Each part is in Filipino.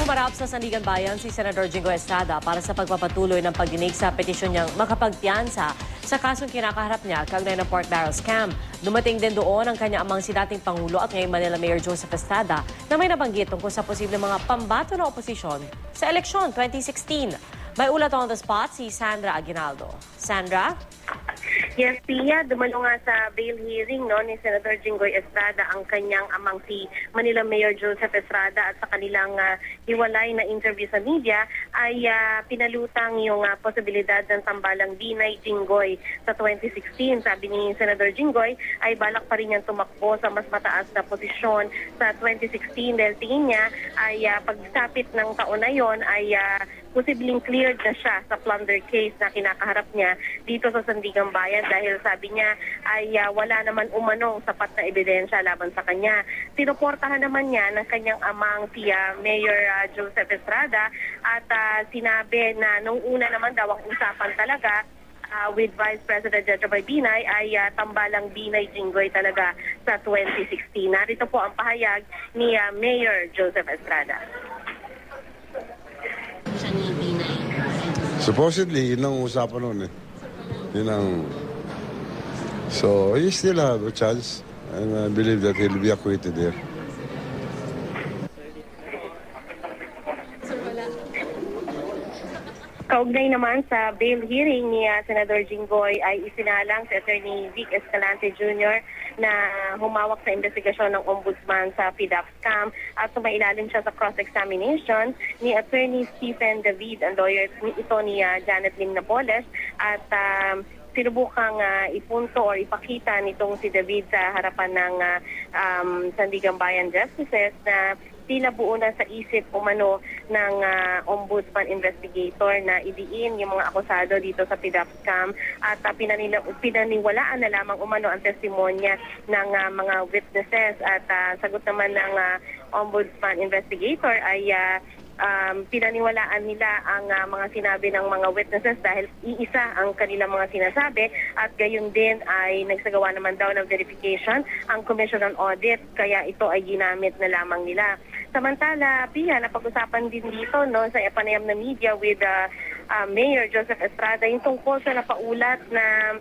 Humarap sa Sandigan Bayan si Senador Jingo Estrada para sa pagpapatuloy ng pagdinig sa petisyon niyang makapagpiyansa sa kasong kinakaharap niya kaugnay ng pork barrel scam. Dumating din doon ang kanya amang si dating Pangulo at ngayon Manila Mayor Joseph Estrada na may nabanggit tungkol sa posibleng mga pambato ng oposisyon sa eleksyon 2016. May ulat on the spot si Sandra Aguinaldo. Sandra? Yes, Pia, dumalo nga sa bail hearing ni Senator Jingoy Estrada ang kanyang amang si Manila Mayor Joseph Estrada at sa kanilang hiwalay na interview sa media ay pinalutang yung posibilidad ng tambalang Binay Jingoy sa 2016. Sabi ni Senator Jingoy ay balak pa rin niyang tumakbo sa mas mataas na posisyon sa 2016 dahil tingin niya ay pagsapit ng taon na yon ay posibleng cleared na siya sa plunder case na kinakaharap niya dito sa Sandigan Bayan dahil sabi niya ay wala naman umanong sapat na ebidensya laban sa kanya. Sinuportahan naman niya ng kanyang amang si Mayor Joseph Estrada at sinabi na nung una naman daw ang usapan talaga with Vice President Jejomar Binay ay tambalang Binay Jingoy talaga sa 2016. Narito po ang pahayag ni Mayor Joseph Estrada. Supposedly, yun ang usapan noon eh. Yun ang... So, he still have a chance and I believe that he'll be acquitted here. Kaugnay naman sa bail hearing ni Senador Jingoy ay isinalang si Attorney Vic Escalante Jr. na humawak sa investigasyon ng Ombudsman sa PDAP scam at sumailalim siya sa cross-examination ni Attorney Stephen David, ang lawyer ito ni Janet Lim Napoles at sinubukang ipunto o ipakita nitong si David sa harapan ng Sandigan Bayan Justices na tila buo na sa isip umano ng ombudsman investigator na idiin yung mga akusado dito sa PDAP scam at pinaniwalaan na lamang umano ang testimonya ng mga witnesses at sagot naman ng ombudsman investigator ay pinaniwalaan nila ang mga sinabi ng mga witnesses dahil iisa ang kanilang mga sinasabi at gayon din ay nagsagawa naman daw ng verification ang Commission on Audit kaya ito ay ginamit na lamang nila. Samantala, Pia, napag-usapan din dito sa panayam na media with Mayor Joseph Estrada yung tungkol sa napaulat na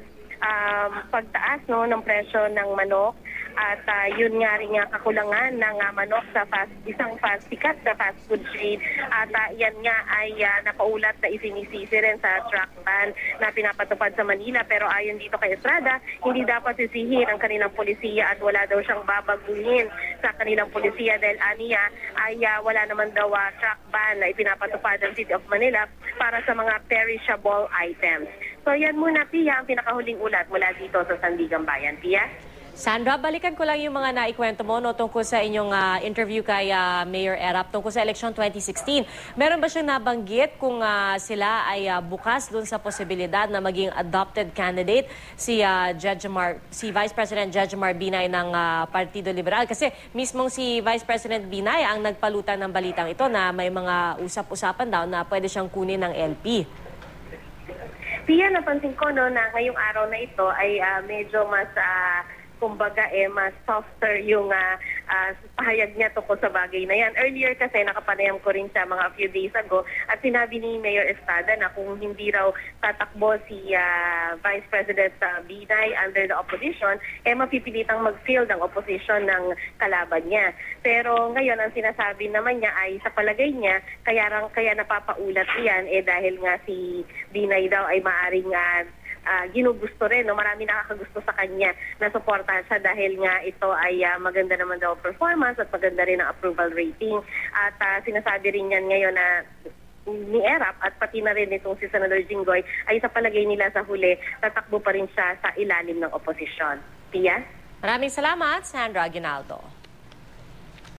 pagtaas ng presyo ng manok at yun nga rin kakulangan ng manok sa isang sikat na fast food chain at yan nga ay napaulat na isinisisi rin sa truck ban na pinapatupad sa Manila pero ayon dito kay Estrada, hindi dapat sisihin ang kanilang polisiya at wala daw siyang babaguhin sa kanilang polisiya dahil aniya ay wala naman daw truck ban na ipinapatupad ng City of Manila para sa mga perishable items. So yan muna, Pia, ang pinakahuling ulat mula dito sa Sandigan Bayan. Pia? Sandra, balikan ko lang yung mga naikwento mo tungkol sa inyong interview kay Mayor Erap tungkol sa election 2016. Meron ba siyang nabanggit kung sila ay bukas doon sa posibilidad na maging adopted candidate si Vice President Jejomar Binay ng Partido Liberal? Kasi mismong si Vice President Binay ang nagpalutan ng balitang ito na may mga usap-usapan daw na pwede siyang kunin ng LP. Pia, napansin ko na ngayong araw na ito ay medyo mas kumbaga mas softer yung pahayag niya tungkol sa bagay na yan. Earlier kasi nakapanayam ko rin siya mga few days ago at sinabi ni Mayor Estrada na kung hindi raw tatakbo si Vice President Binay under the opposition, mapipilitang mag-field ang opposition ng kalaban niya. Pero ngayon ang sinasabi naman niya ay sa palagay niya, kaya napapaulat iyan dahil nga si Binay daw ay maaring ginugusto rin, marami nakakagusto sa kanya na suportahan siya dahil nga ito ay maganda naman daw performance at maganda rin ang approval rating. At sinasabi rin yan ngayon na ni Erap at pati na rin itong si Senador Jingoy ay sa palagay nila sa huli, tatakbo pa rin siya sa ilalim ng oposisyon. Pia? Maraming salamat, Sandra Aguinaldo.